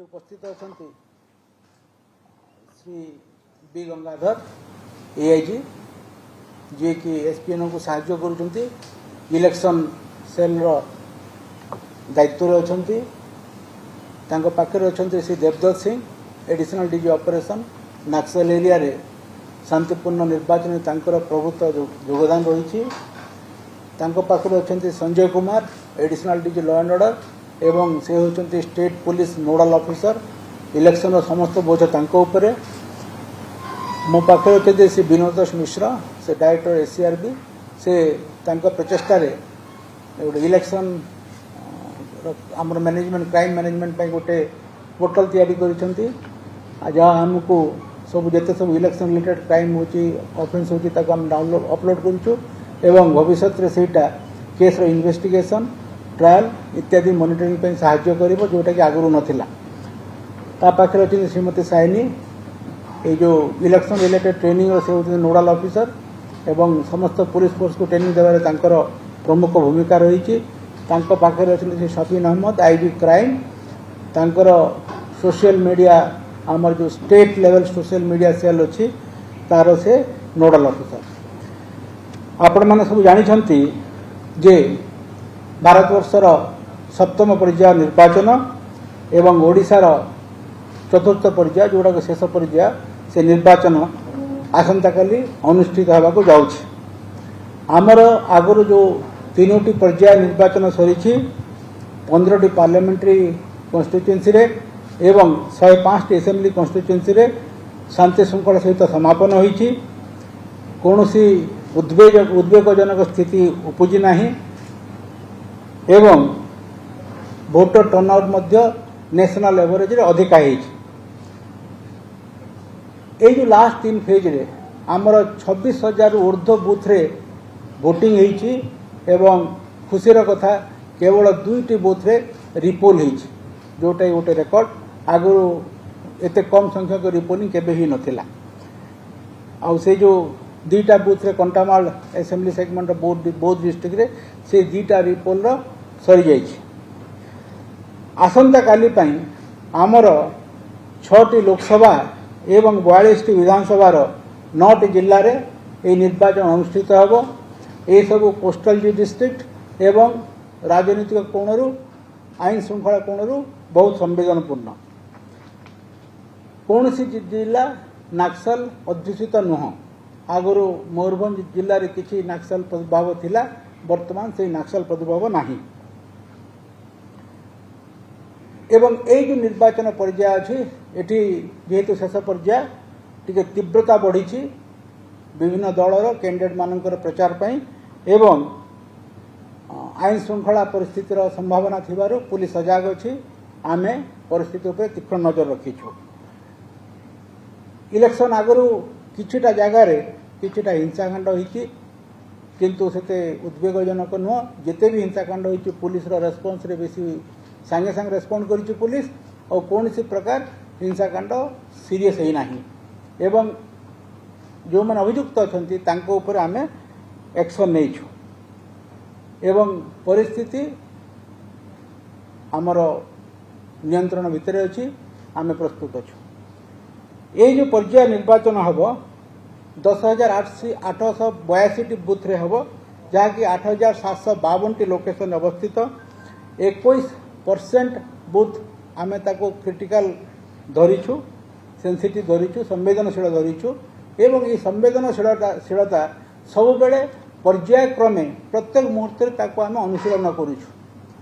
उपस्थित अच्छा Shri B Gangadhar AIG जी कि एसपीएन को साहाय्य करुँच इलेक्शन सेल दायित्व अच्छा पाखे अच्छा Shri Devdutt Singh additional DG operation Naxal area रे शांतिपूर्ण निर्वाचन तांकर प्रभुत्व योगदान रही पाखे अच्छा Sanjay Kumar additional DG law and order एवं से होती state police nodal officer election समस्त बोझ तांको मो पाखे अच्छे श्री विनोद मिश्र से डायरेक्टर एसीआरबी से प्रचेषा गोटे इलेक्शन आमर मैनेजमेंट क्राइम मैनेजमेंट गोटे पोर्टल तैयारी करिसेंती जहाँ आमको सब जिते सब इलेक्शन रिलेटेड क्राइम होची ऑफेंस होची ताको हम डाउनलोड अपलोड करूँ एवं भविष्य में सेटा केस इन्वेस्टिगेशन ट्रायल इत्यादि मॉनिटरिंग पे सहाय्य करिवो जोटा कि आगुरु नथिला ता पाखरे अछि श्रीमती साइनी ये जो इलेक्शन रिलेटेड ट्रेनिंग से होती नोडल ऑफिसर एवं समस्त पुलिस फोर्स को ट्रेनिंग देवारे तांकर प्रमुख भूमिका रही पाखरे अछि श्री शफीन अहमद आईजी क्राइम तांकर सोशल मीडिया आमर जो state level social media cell अच्छी तार से नोडल ऑफिसर आपण मैंने सब जानी जे भारतवर्षर सप्तम पर्याय निर्वाचन एवं ओडिशार चतुर्थ पर्याय जोड़ा शेष पर्याय से निर्वाचन आसंता काली अनुष्ठित होगा जाउछि आमर आगुर जो तीनोटी पर्याय निर्वाचन सरी 15टी पार्लियामेंट्री कन्स्टिट्युएंसी रे एवं 105टी एसेंब्ली कन्स्टिट्युएंसी रे शांति श्रृंखला सहित समापन होईछि कोनोसी उद्वेगजनक स्थिति उपजी नाही एवं भोटर टर्नआउट मध्य नेशनल एवरेज रे अधिका होईछि ए जो लास्ट 3 फेज रे आमर 26,000 ऊर्ध्व बूथ रे वोटिंग होईछि एवं खुशीर कथा केवल 2टी बूथ रे रिपोल होईछि जोटा गोटे रेकर्ड आगु एते कम संख्यक रिपोलिंग केबे ही नथिला आउ से जो 2टा बूथ रे कंटामाल एसेंबली सेगमेंट बौद्ध डिस्ट्रिक्ट रे से 2टा रिपोल रो सरी जाइछि आसंता काली पई आमर 6टी लोकसभा एवं 42टी विधानसभा 9टी जिल्ला रे ए निर्वाचन अनुष्ठित होबो ए सब कोस्टल डिस्ट्रिक्ट एवं राजनीतिक कोणरू आईन श्रृंखला कोणरू बहुत संवेदनपूर्ण कौन सी जिला नक्सल अध्युषित नुह आगुरी मयूरभंज जिले में किसी नक्सल प्रादुर्भाव थिला वर्तमान से नक्सल प्रादुर्भाव नहीं एवं ये जो निर्वाचन पर्याय अच्छी एटी जेहेतु शेष पर्याय टिके तीव्रता बढ़ी विभिन्न दलर कैंडिडेट मानकर प्रचार पाई एवं आईन श्रृंखला परिस्थितिर संभावना थिबारु पुलिस सजाग अच्छी आमे परिस्थिति उपर तीक्ष्ण नजर रखीछु इलेक्शन आगु किछिटा जगार किछिटा हिंसाकांड होईछि किंतु सेते उद्वेगजनक नुह जिते भी हिंसाकांड होईछि पुलिस रो रेस्पॉन्स रे बेसी सांगे सांगे रेस्पॉन्ड करिछि पुलिस और कौन सी प्रकार हिंसाकांड सीरियस है नहीं एवं जो मैंने अभियुक्त अछंती तांको ऊपर आमे एक्शन नेइछु एवं परिस्थिति आमर नियंत्रण भितर अच्छी आमे प्रस्तुत अच्छु ये जो पर्याय निर्वाचन हम 10,882 बूथ रे हम जहाँकि 8,752 लोकेशन अवस्थित 21% बूथ आमे ताको क्रिटिकल धरीछु सेंसिटिव धरीछु संवेदनशील धरीछु एवं ये संवेदनशीलता सब बेले पर्याय क्रमे प्रत्येक मुहूर्त आम अनुशीलन करुछु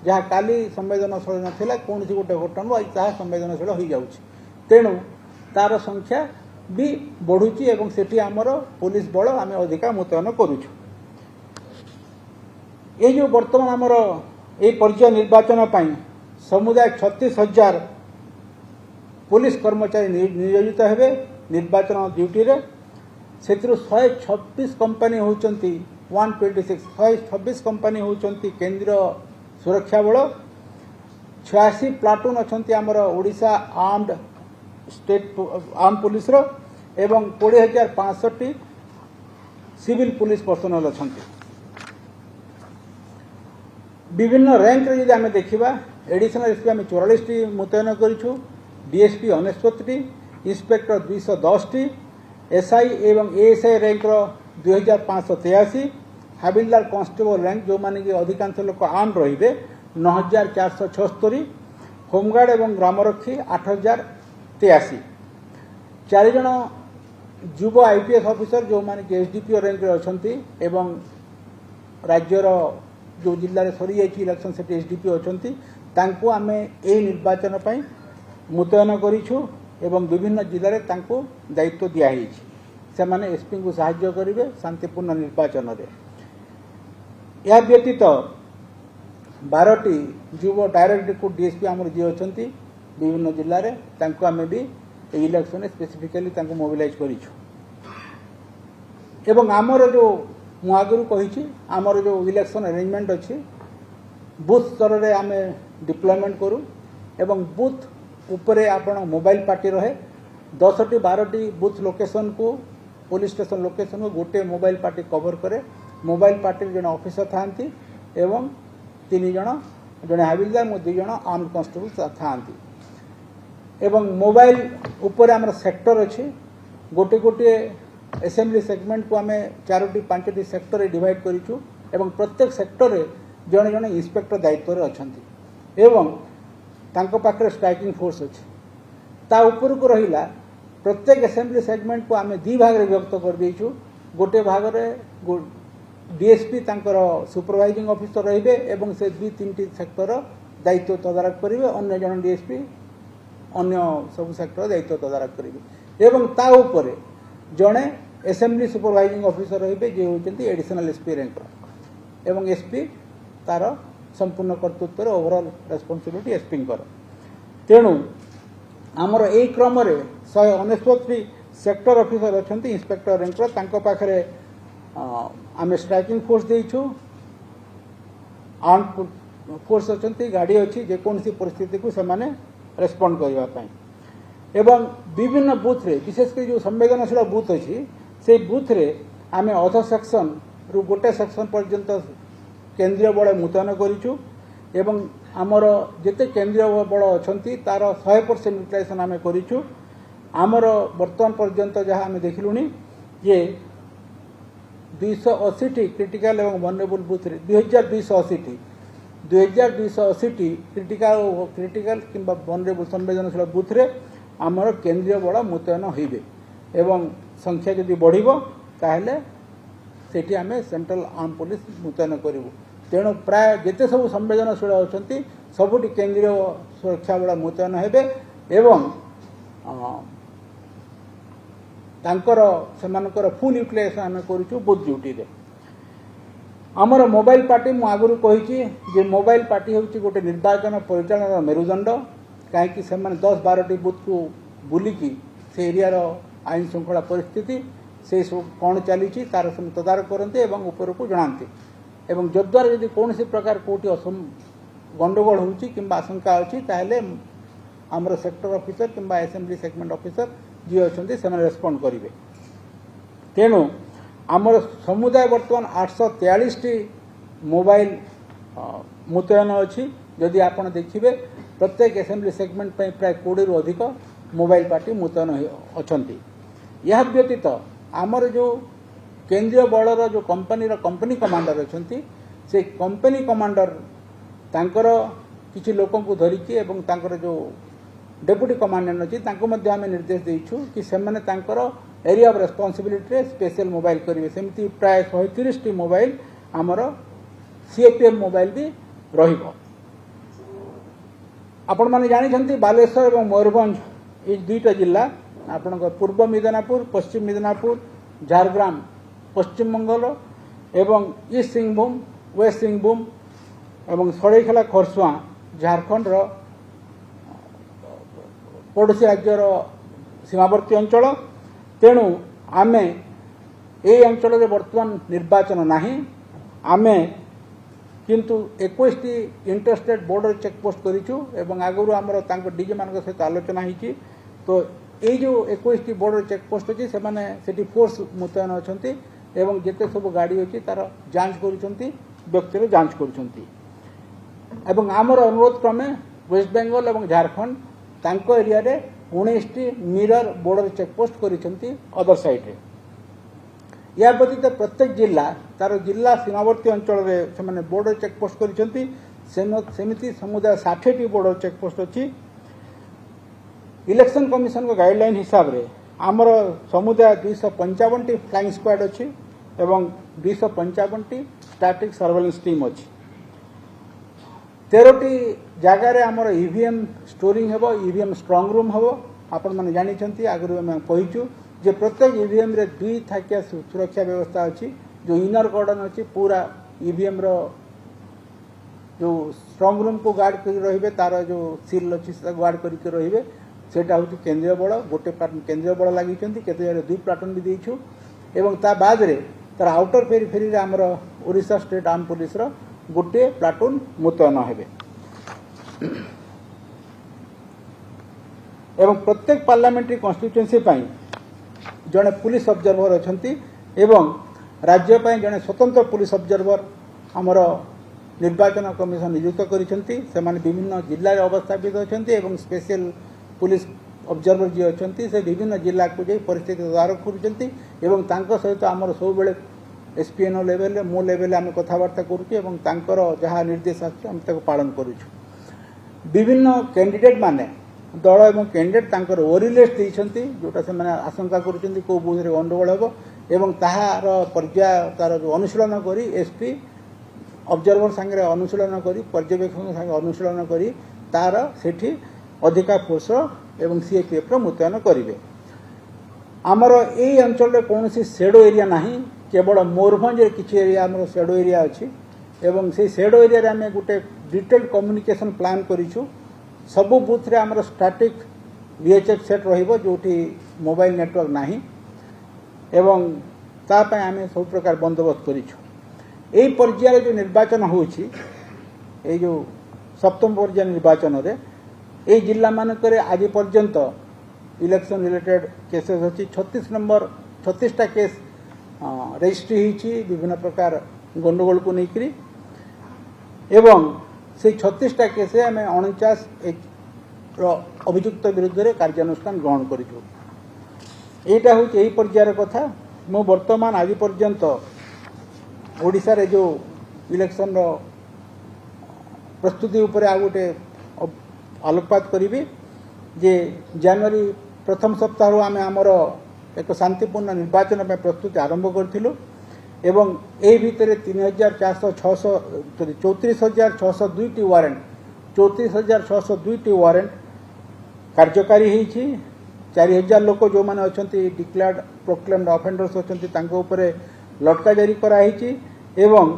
जहाँ काली संवेदनशील नाला कौन सी गोटे घटन ताहा संवेदनशील हो जाउछि तेणु तार संख्या भी बढ़ुची एवं सेठी आमर पुलिस बल आम अधिका मुतयन करुछु ये जो वर्तमान आमर ये पर्याय निर्वाचन पाई समुदाय 36,000 पुलिस कर्मचारी नियोजित हेबे निर्वाचन ड्यूटी रे सेथिरु 126 कंपनी होचंती 126 कंपनी होचंती केंद्रीय सुरक्षा बल 86 प्लाटून अच्छी आमर Odisha armed state arm police रो एवं 20,500 सिविल पुलिस पर्सनल अच्छा विभिन्न रैंक रे यदि आमे देखिबा एडिशनल एसपी आमे 44 मुतयन करिछु डीएसपी 69टी, इंस्पेक्टर 210टी, एसआई एवं ASI rank 2583, havildar constable rank जो माने कि अधिकांश लोक आर्म रहिबे 9476, होमगार्ड एवं ग्रामरक्षी 8083, 4 जन युव आईपीएस ऑफिसर जो माने कि एसडीपीओ रैंक रे अछंती एवं राज्यर जो जिल्ला रे सरी जाइछि इलेक्शन से एसडीपीओ अछंती तांको आमे ए निर्वाचन पई मुतयन करिछु एवं विभिन्न जिल्ला रे तांको दायित्व दिया हिछि से माने एसपी को सहाय्य करिवे शांतिपूर्ण निर्वाचन रे। या व्यतीत 12टी युव डायरेक्ट रिक्रूट डीएसपी आमर जी अछंती विभिन्न जिल्ला रे तांको आमे भी इलेक्शन स्पेसिफिकली तांको मोबिलाइज करिछु एवं आमर जो मु आगु कही आमर जो इलेक्शन अरेंजमेंट अच्छी बूथ स्तर रे आमे डिप्लॉयमेंट करूँ एवं बूथ उपरे आपण मोबाइल पार्टी रहे 10टी 12टी बूथ लोकेशन को पुलिस स्टेशन लोकेशन को गोटे मोबाइल पार्टी कवर करे। मोबाइल पार्टी जन ऑफिसर थांती एवं 3 जन जने हाबिलदार 2 जन आर्म कांस्टेबल थांती एवं मोबाइल ऊपर आमर सेक्टर अच्छी गोटे गोटे असेंबली सेगमेंट को आमे 4टी 5टी सेक्टर रे डिवाइड करिछु एवं प्रत्येक सेक्टर रे जने जने इंस्पेक्टर दायित्व रे अछंती एवं तांको पाखरे स्ट्राइकिंग फोर्स अछि। ता ऊपर को रहिला प्रत्येक असेंबली सेगमेंट को आमे 2 भाग रे विभक्त कर देइछु। गोटे भाग रे डीएसपी तांकर सुपरवाइजिंग ऑफिसर रहिबे एवं से 2-3टी सेक्टर दायित्व तदारक करिवे अन्य जन डीएसपी अन्य सब सेक्टर दायित्व तदारक करिवे एवं ता ऊपर जड़े असेंबली सुपरवाइजिंग ऑफिसर रहिबे जे होचंती एडिशनल एसपी रैंक एवं एसपी तार संपूर्ण कर्तृत्व ओवरऑल रेस्पॉन्सिबिलिटी एसपी कर। तेणु आमर ए क्रम रे 169 सेक्टर ऑफिसर अछंती इंस्पेक्टर रैंक तांको पाखरे आमे स्ट्राइकिंग फोर्स देइछु आर्म फोर्स अछंती गाड़ी अछि जे कोनसी परिस्थिति को समाने रेस्पोंड करबा पई एवं विभिन्न बूथ रे विशेषकर जो संवेदनशील बूथ अच्छी से बूथ रे आमे अध सेक्शन रु गोटे सेक्शन पर्यंत केंद्रीय बल मुतयन करिछु एवं आमर जेते केंद्रीय बल अछंती तार 100% यूटिलाइजेशन आमे करिछु। आमर वर्तमान पर्यंत जहाँ आमे देखिलुनी जे 280टी क्रिटिकल एवं वनरेबल बूथ रे 2280टी क्रिटिकल किंबा वनरेबल संवेदनशील बूथ रे आमर केंद्रीय बल मुतयन होइबे एवं संख्या जदि बढ़िबो ताहले सेठी आमे सेंट्रल आर्म पुलिस मुतयन करिवु। तेणु प्राय जेते सब संवेदनशील अछंती सबुटी केंद्रीय सुरक्षा बल मुतयन हेबे एवं तांकर सेमानकर फुल यूटिलाइजेशन आमे करूछु बूथ ड्यूटी रे। आमर मोबाइल पार्टी मु आगुरु कहिछि जे मोबाइल पार्टी होछि गोटे निर्वाचन परिचालन मेरुदंड कहीं से 10-12टी बूथ को बुलिकी से एरियार आईन श्रृंखला परिस्थिति से सब कौन चली तार सब तदारक करते एवं ऊपर को जनाते एवं जद्वारा यदि कौन प्रकार कोटी गंडगोल होची किंबा आशंका अच्छी ताहले आमर सेक्टर ऑफिसर किंबा असेंबली सेगमेंट ऑफिसर जी अच्छे से रेस्पॉन्ड करेंगे। तेणु आमर समुदाय बर्तमान 843टी मोबाइल मुतयन अच्छी जदि आपण देखिए प्रत्येक असेंबली सेगमेंट पर प्राय 20 रु अधिक मोबाइल पार्टी मुतयन अछंती। यह व्यतीत आमर जो केंद्रीय बलर जो कंपनी कमांडर अछंती से कंपनी कमांडर तांकर किछि लोकों को धरिकी एवं तांकर जो डेप्यूटी कमांडेंट अच्छी तांको मध्य आमे निर्देश देइछु कि सेमाने तांकर area of responsibility special mobile करिवे। सेमती प्राय 130टी मोबाइल आमर सीएपीएम मोबाइल भी रहिबो। आपण माने जानी बालेश्वर और मयूरभंज ये 2टा जिला आपण पूर्व मिदनापुर पश्चिम मिदनापुर झारग्राम पश्चिम बंगाल एवं ईस्ट सिंहभूम वेस्ट सिंहभूम एवं सड़ईखेला खरसुआ झारखंड पड़ोशी राज्यर सीमावर्ती अंचल। तेणु आमे ए अंचल रे वर्तमान निर्वाचन नहीं आमे किंतु 21टी इंटरस्टेट बॉर्डर चेकपोस्ट करिछु एवं आगुरु आमर तांको डीजे मान सहित आलोचना होती। तो ये जो 21टी बॉर्डर चेकपोस्ट अच्छी से फोर्स मुतयन अछंती एवं जेते सब गाड़ी अच्छी तार जांच करुछंती व्यक्ति जांच करुछंती एवं आमर अनुरोध क्रमे वेस्ट बेंगल एवं झारखंड तांको एरिया रे 19 मिरर बॉर्डर चेकपोस्ट करिसेंती अदर साइड रे। या व्यतीत प्रत्येक जिला तार जिला सीमावर्ती अंचल रे से माने बॉर्डर चेकपोस्ट करिसेंती। सेमिति समुदाय 60 बॉर्डर चेकपोस्ट अछि। इलेक्शन कमिशन को गाइडलाइन हिसाब रे आमर समुदाय 255 फ्लाइंग स्क्वाड अछि एवं 255 स्टैटिक सर्वेलेंस टीम अछि। 13टी जगह रे आमर ईवीएम स्टोरिंग हेबो, ईवीएम स्ट्रांग रूम हेबो। आपण माने जानि छंती आगु हम कहिचु जे प्रत्येक ईवीएम रे 2 थाकिया सुरक्षा व्यवस्था अछि। जो इनर गार्डन अछि पूरा ईवीएम रो जो स्ट्रांग रूम को गार्ड कर रहिबे, तार जो सील अछि से गार्ड करि के रहिबे। सेटा होची केंद्रीय बल, गोटे केंद्रीय बल लागि छंती, केते जरे 2 प्लाटून भी देइछु। एवं ता बाद रे तार आउटर पेरिफेरी रे हमर ओडिशा स्टेट आर्म पुलिस रो गोटे प्लाटून मुतयन हेबे। एवं प्रत्येक पार्लियामेंट्री कॉन्स्टिट्यूएंसी पई जने पुलिस ऑब्जर्वर अछंती एवं राज्य पई जने स्वतंत्र पुलिस ऑब्जर्वर हमर निर्वाचन कमिशन नियुक्त करिसेंती। से माने विभिन्न जिल्ला रे अवस्थापित अछंती एवं स्पेशल पुलिस ऑब्जर्वर जे अछंती से विभिन्न जिला को जे परिस्थिति तदारक करुचंती एवं तांको सहित हमर सब बेले एसपीएनओ लेवल रे मो लेवल रे हम कथावार्ता करूची एवं तांकर जहा निर्देश आछी हम ताको पालन करूछु। विभिन्न कैंडिडेट माने दल एवं कैंडिडेट तांकर ओरिलेट दैछंती, जोटा से माने आशंका करुचंती को बुथ रे गंडगोल हेबो एवं ताहार पर्याय तार जो अनुशीलन करी एसपी ऑब्जर्वर संगे अनुशीलन करी पर्यवेक्षक संगे अनुशीलन करी तार सेठी अधिका फोर्स एवं सीएपीएफ रो मुतयन करिवे। आमर ए अंचल रे कोनोसी शेडो एरिया नाही, केवल मोरभंज रे किछि एरिया हमर शेडो एरिया अछि एवं से शेडो एरिया रे हमें गुटे डिटेल्ड कम्युनिकेशन प्लान करिछु। सबु बूथ रे हमर स्टैटिक वीएचएफ सेट रहिबो जोठी मोबाइल नेटवर्क नाही एवं ता पय हमें सब प्रकार बंदोबस्त करिछु। एई पर्याय जो निर्वाचन होछि, ए जो सप्तम पर्याय निर्वाचन रे ए जिला मानकरे आज पर्यंत इलेक्शन रिलेटेड केसेस अछि 36टा केस रजिस्ट्री होइछि विभिन्न प्रकार गंडगोल को नेकरी एवं से 36टा केस आम 49 अभियुक्त विरुद्ध रे कार्यानुष्ठान ग्रहण करिछु। एटा होछि एई पर्यायर कथा। मो वर्तमान आज पर्यंत ओडिसा रे जो इलेक्शन रो प्रस्तुति ऊपर आ गोटे आलोकपात करिबी जे जनवरी प्रथम सप्ताह आम आमर एक शांतिपूर्ण निर्वाचन में प्रस्तुति आरंभ करथिलु एवं ए भितरे 34,602 वारंट 34,602 वारंट कार्यकारी होइछि। 4,000 लोक जो माने अछंती डिक्लेयर्ड प्रोक्लेम्ड ऑफेंडर्स अछंती तांको ऊपर लटका जारी करा होइछि एवं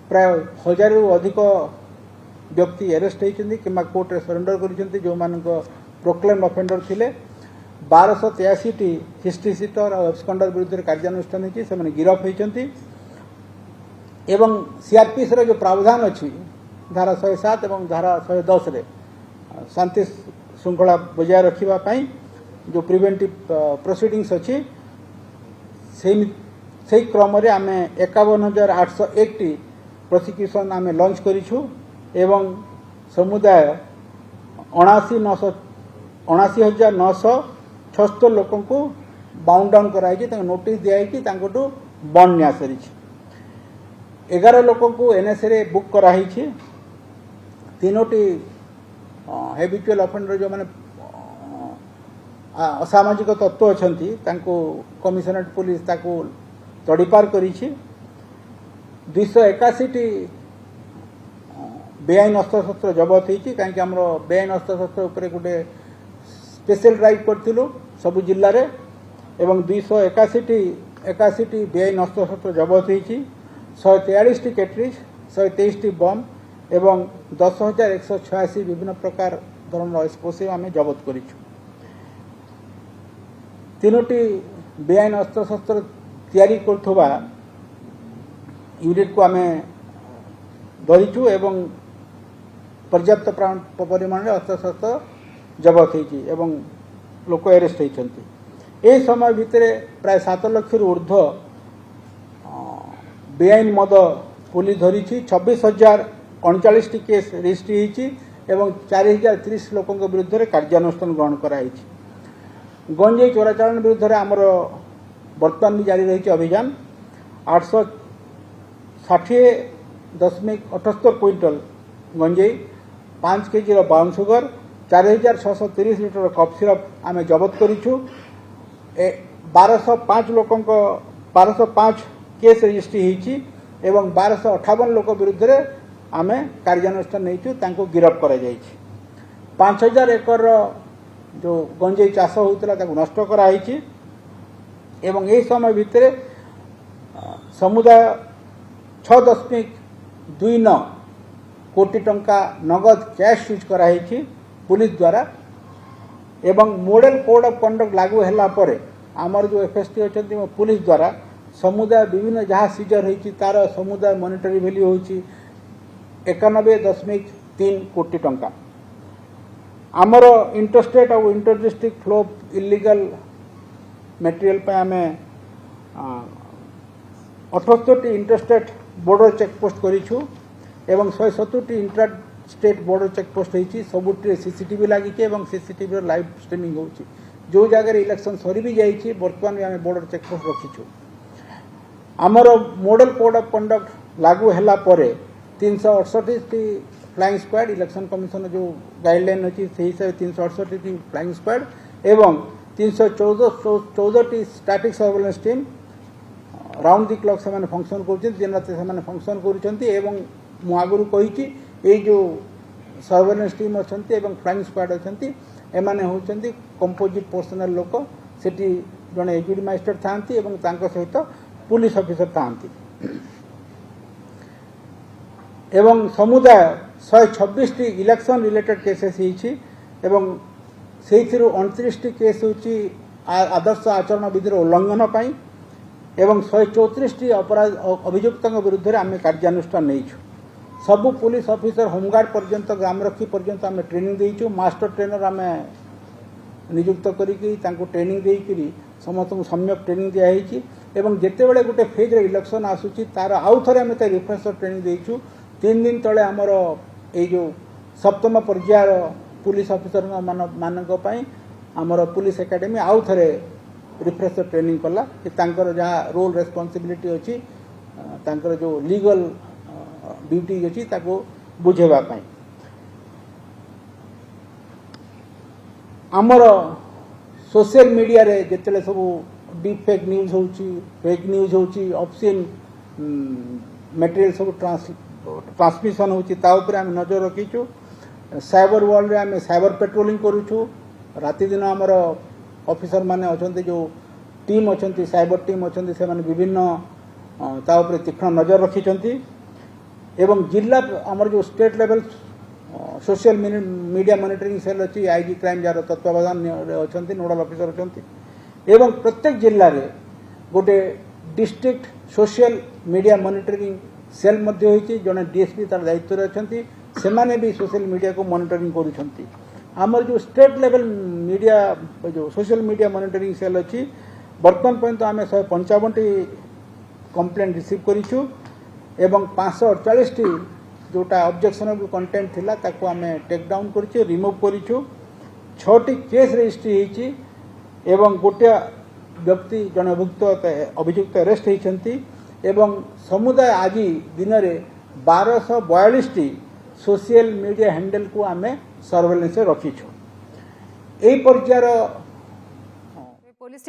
प्राय 1000 रु अधिक व्यक्ति अरेस्ट होइछन्ती किमा कोर्ट रे सरेंडर करिसन्ती जो मानको प्रोक्लेम्ड ऑफेंडर थिले। 1283 टी हिस्ट्री सीटर और एब्सकंडर विरुद्ध कार्यानुष्ठान होइछि, से माने गिरफ होइछन्ती एवं सीआरपीएस रे जो प्रावधान अछि धारा 107 एवं धारा 110 रे शांति श्रृंखला बजाय रखिबा पई जो प्रिवेंटिव प्रोसीडिंग्स अछि सेही क्रम रे आमे 51,801 टी प्रोसिक्यूशन आमे लॉन्च करिछु एवं समुदाय 79,976 लोकों को बाउंड डाउन कराई नोटिस दिखाई बंड न्या सरी 11 लोकों को एनएसए रे बुक कराई 3टी हेबिचुअल ऑफेंडर जो माने असामाजिक तत्व अछंती तांको कमिशनरेट पुलिस ताको तड़ीपार करी 281 टी बेआईन अस्त्र शस्त्र जबत होती कहीं आम बेआईन अस्त्र शस्त्र उपर गोटे स्पेशल ड्राइव करूँ सबु जिले में एवं 281 टी बेआईन अस्त्र शस्त्र जबत होती 143 टी कैटरिज 123 टी बम एवं 10,186 विभिन्न प्रकार धरण एक्सप्लोसिव आम जबत करूँ। 3टी बेआईन अस्त्र शस्त्र तैयारी करुवा यूनिट को आम धरीचु एवं पर्याप्त परिमाण में अस्त्र शस्त्र जबत होती एवं लोक अरेस्ट होती। ए समय भितर प्राय 7 लाख रु ऊर्ध्व बेआईन मद पुलिस धरी 26,039 टी केस रजिस्ट्री होती एवं 4030 लोकों विरुद्ध में कार्यानुष्ठान ग्रहण कराई। गंजेई चोराचालान विरुद्ध में आमर बर्तमान भी जारी रही अभियान 860.78 क्विंटल गंजेई 5 KG brown sugar 4630 litre cough syrup आम जबत करूँ। 1205 लोकों 1205 केस रजिस्ट्री होती एवं 1258 लोक विरुद्ध में आम कार्यानुष्ठान नहीं गिरफ्त कर 5000 एकर जो गंजेई चाष होता नष्ट कराई एवं यही समय भितर समुदाय 6.29 कोटी टंका नगद कैश यूज कराई पुलिस द्वारा एवं मॉडल कोड ऑफ कंडक्ट लागू हैला परे आमर जो एफएसटी अच्छा पुलिस द्वारा समुदाय विभिन्न जहाँ सीजर होती तार समुदाय मॉनिटरी वैल्यू होती 91.3 कोटी टंका। आमर इंटरस्टेट और inter district flow illegal material पे आम 78 इंटरस्टेट बॉर्डर चेकपोस्ट करूँ एवं 170 इंटर स्टेट बॉर्डर चेकपोस्ट होती सबुठे सीसीटीवी लगी सीसीटीवी लाइव स्ट्रीमिंग होची जो जगह इलेक्शन सरी भी जाइए बर्तमान भी आम बॉर्डर चेकपोस्ट रखीचु। आमर मॉडल कोड ऑफ कंडक्ट लागू हैला परे 368 फ्लाइंग स्क्वाड इलेक्शन कमिशन जो गाइडलाइन अच्छी से हिसाब से 368 फ्लाइंग स्क्वाड एवं 314 static surveillance team round the clock से फंक्शन कर दिन रात से फंक्शन कर आगुरी कही ये जो सर्वेलेंस टीम अच्छा फ्लाइंग स्क्वाड अच्छा एमाने होचंती कंपोजिट पर्सनल लोक सेठी जड़े एजुडी मास्टर था सहित पुलिस ऑफिसर था एवं समुदाय 126 इलेक्शन रिलेटेड केसेस एवं से 29 केस होची आदर्श आचरण विधिर उल्लंघन पाई एवं 134 अपराध अभियुक्त विरुद्ध में आम कार्यानुष्ठान नहीं सबु पुलिस ऑफिसर होमगार्ड पर्यंत ग्रामरक्षी पर्यंत आम ट्रेनिंग देचु मास्टर ट्रेनर आम नियुक्त करी ट्रेनिंग देकरी समस्त सम्यक ट्रेनिंग दिखाई एवं जिते बड़े गोटे फेज इलेक्शन आसूची तार आउ थे आम रिफ्रेशर ट्रेनिंग देचु 3 दिन तले आमर ये जो सप्तम पर्यायर पुलिस ऑफिसर मानक आमर पुलिस एकेडमी आउ थे रिफ्रेशर ट्रेनिंग कला कि तांकर जहाँ रोल रेस्पॉन्सिबिलिटी अच्छी तांकर जो लीगल ड्यूटी अच्छी ताको बुझेबा पाई। आमर सोशल मीडिया रे जिते सब डीप फेक न्यूज होची फेक न्यूज होची ऑप्शन मटेरियल सब ट्रांसमिशन होची ता ऊपर आम नजर रखीचु। साइबर वर्ल्ड रे आम साइबर पेट्रोलिंग करूछु राति दिन आमर ऑफिसर माने अछंती जो टीम अछंती साइबर टीम अछंती से माने विभिन्न ता ऊपर तीक्ष्ण नजर रखिचंती एवं जिला आमर जो state level social media monitoring cell अच्छी आईजी क्राइम जार तत्वावधान अच्छा नोडाल ऑफिसर अच्छा एवं प्रत्येक जिले में गोटे district social media monitoring cell जड़े डीएसपी तार दायित्व अच्छा से भी सोशल मीडिया को मॉनिटरिंग करुँच आमर जो स्टेट लेवल मीडिया जो सोशल मीडिया मॉनिटरिंग सेल अच्छी बर्तमान पर्यंत आम 155 कंप्लेंट रिसीव करूँ एवं 548 जोटा ऑब्जेक्शनेबल कंटेंट थिला ताको आमे टेक डाउन करिछु रिमूव करिछु 6टी केस रजिस्ट्री होईछि एवं गोटे व्यक्ति जन अभियुक्त अरेस्ट होइछंती एवं समुदाय आज दिन में 1242 सोशल मीडिया हैंडल को आमे सर्वेलेंस रखीछु। एई पर्यायर पुलिस